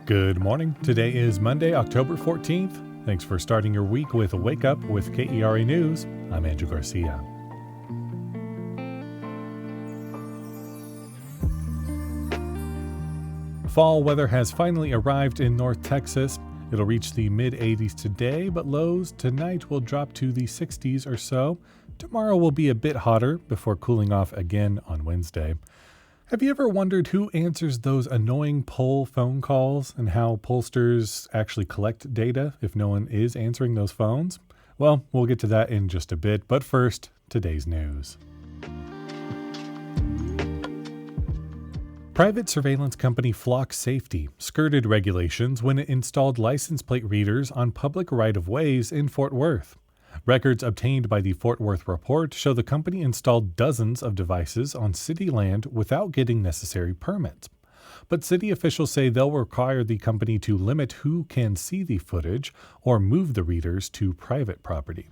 Good morning. Today is Monday, October 14th. Thanks for starting your week with a Wake Up with KERA News. I'm Andrew Garcia. Fall weather has finally arrived in North Texas. It'll reach the mid-80s today, but lows tonight will drop to the 60s or so. Tomorrow will be a bit hotter before cooling off again on Wednesday. Have you ever wondered who answers those annoying poll phone calls and how pollsters actually collect data if no one is answering those phones? Well, we'll get to that in just a bit, but first, today's news. Private surveillance company Flock Safety skirted regulations when it installed license plate readers on public right-of-ways in Fort Worth. Records obtained by the Fort Worth report show the company installed dozens of devices on city land without getting necessary permits. But city officials say they'll require the company to limit who can see the footage or move the readers to private property.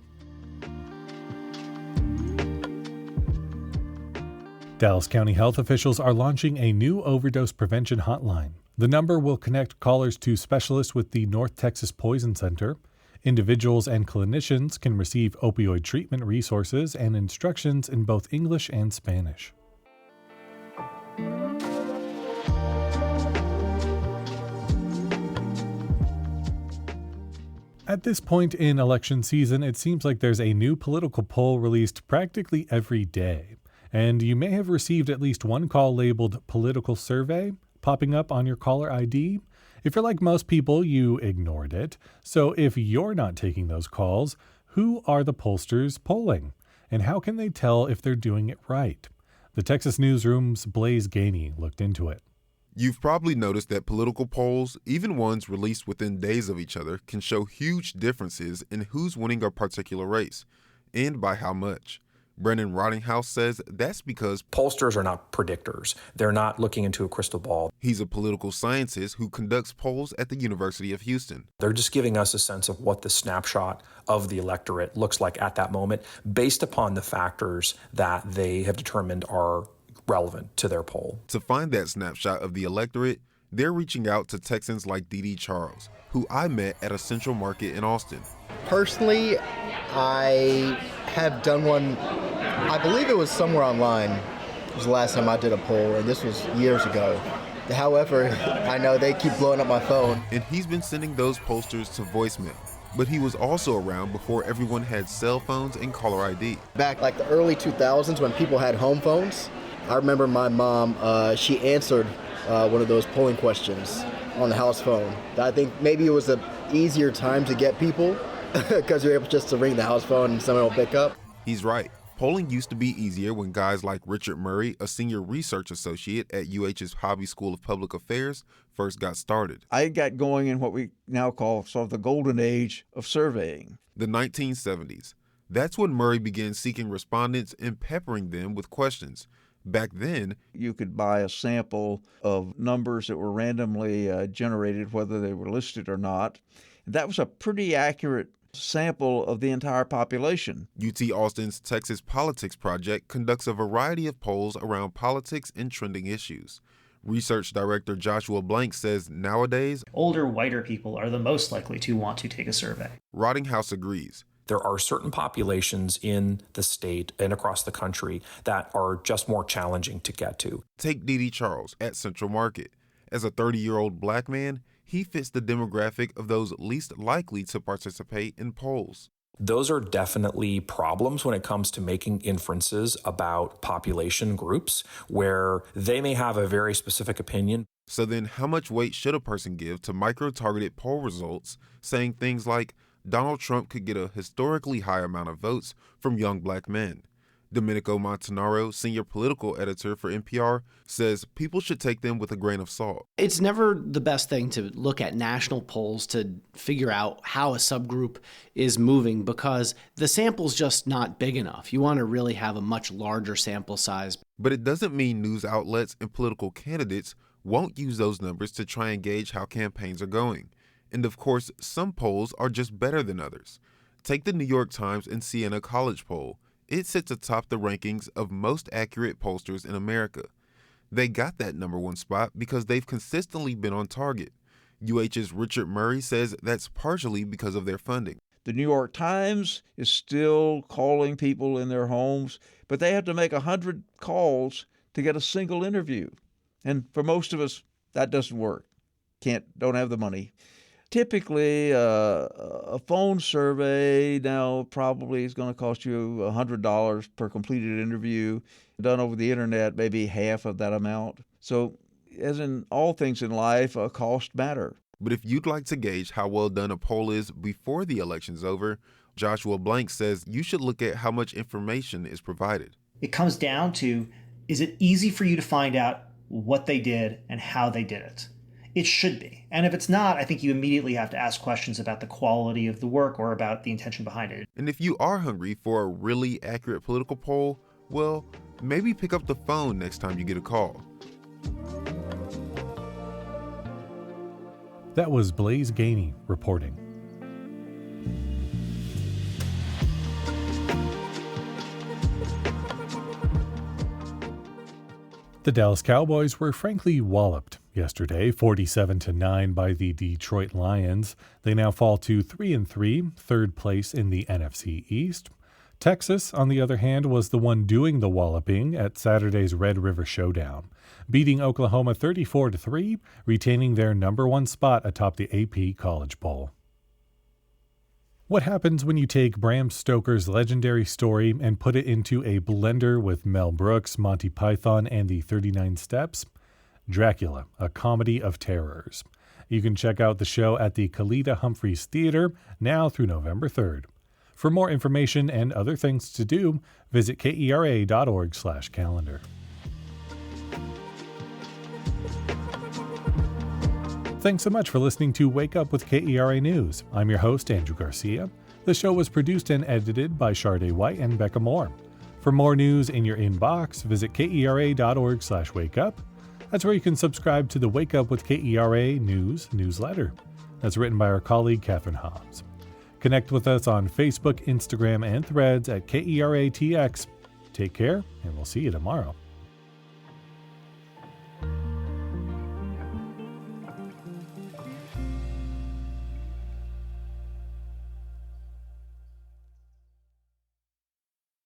Dallas County health officials are launching a new overdose prevention hotline. The number will connect callers to specialists with the North Texas Poison Center. Individuals and clinicians can receive opioid treatment resources and instructions in both English and Spanish. At this point in election season, it seems like there's a new political poll released practically every day. And you may have received at least one call labeled political survey popping up on your caller ID. If you're like most people, you ignored it. So if you're not taking those calls, who are the pollsters polling? And how can they tell if they're doing it right? The Texas Newsroom's Blaze Gainey looked into it. You've probably noticed that political polls, even ones released within days of each other, can show huge differences in who's winning a particular race, and by how much. Brendan Rottinghouse says that's because pollsters are not predictors. They're not looking into a crystal ball. He's a political scientist who conducts polls at the University of Houston. They're just giving us a sense of what the snapshot of the electorate looks like at that moment based upon the factors that they have determined are relevant to their poll. To find that snapshot of the electorate, they're reaching out to Texans like Dee Charles, who I met at a Central Market in Austin. Personally, I have done one, I believe it was somewhere online. It was the last time I did a poll, and this was years ago. However, I know they keep blowing up my phone. And he's been sending those posters to voicemail. But he was also around before everyone had cell phones and caller ID. Back like the early 2000s when people had home phones, I remember my mom, she answered one of those polling questions on the house phone. I think maybe it was an easier time to get people because you're able just to ring the house phone and someone will pick up. He's right. Polling used to be easier when guys like Richard Murray, a senior research associate at UH's Hobby School of Public Affairs, first got started. I got going in what we now call sort of the golden age of surveying. The 1970s. That's when Murray began seeking respondents and peppering them with questions. Back then, you could buy a sample of numbers that were randomly generated, whether they were listed or not. That was a pretty accurate sample of the entire population. UT Austin's Texas Politics Project conducts a variety of polls around politics and trending issues. Research director Joshua Blank says nowadays, older, whiter people are the most likely to want to take a survey. Rottinghouse agrees. There are certain populations in the state and across the country that are just more challenging to get to. Take Dee Charles at Central Market. As a 30-year-old black man, he fits the demographic of those least likely to participate in polls. Those are definitely problems when it comes to making inferences about population groups where they may have a very specific opinion. So then how much weight should a person give to micro-targeted poll results saying things like Donald Trump could get a historically high amount of votes from young black men? Domenico Montanaro, senior political editor for NPR, says people should take them with a grain of salt. It's never the best thing to look at national polls to figure out how a subgroup is moving because the sample's just not big enough. You want to really have a much larger sample size. But it doesn't mean news outlets and political candidates won't use those numbers to try and gauge how campaigns are going. And of course, some polls are just better than others. Take the New York Times and Siena College poll. It sits atop the rankings of most accurate pollsters in America. They got that number one spot because they've consistently been on target. UH's Richard Murray says that's partially because of their funding. The New York Times is still calling people in their homes, but they have to make 100 calls to get a single interview. And for most of us, that doesn't work. Don't have the money. Typically, a phone survey now probably is going to cost you $100 per completed interview. Done over the internet, maybe half of that amount. So, as in all things in life, cost matter. But if you'd like to gauge how well done a poll is before the election's over, Joshua Blank says you should look at how much information is provided. It comes down to, is it easy for you to find out what they did and how they did it? It should be. And if it's not, I think you immediately have to ask questions about the quality of the work or about the intention behind it. And if you are hungry for a really accurate political poll, well, maybe pick up the phone next time you get a call. That was Blaise Gainey reporting. The Dallas Cowboys were frankly walloped yesterday, 47-9 by the Detroit Lions. They now fall to 3-3, third place in the NFC East. Texas, on the other hand, was the one doing the walloping at Saturday's Red River Showdown, beating Oklahoma 34-3, retaining their number one spot atop the AP College Bowl. What happens when you take Bram Stoker's legendary story and put it into a blender with Mel Brooks, Monty Python, and the 39 Steps? Dracula, a comedy of terrors. You can check out the show at the Kalida Humphreys Theater now through November 3rd. For more information and other things to do, visit KERA.org/calendar. Thanks so much for listening to Wake Up with KERA News. I'm your host, Andrew Garcia. The show was produced and edited by Shardae White and Becca Moore. For more news in your inbox, visit KERA.org/wakeup. That's where you can subscribe to the Wake Up with KERA News newsletter. That's written by our colleague, Catherine Hobbs. Connect with us on Facebook, Instagram, and Threads at KERATX. Take care, and we'll see you tomorrow.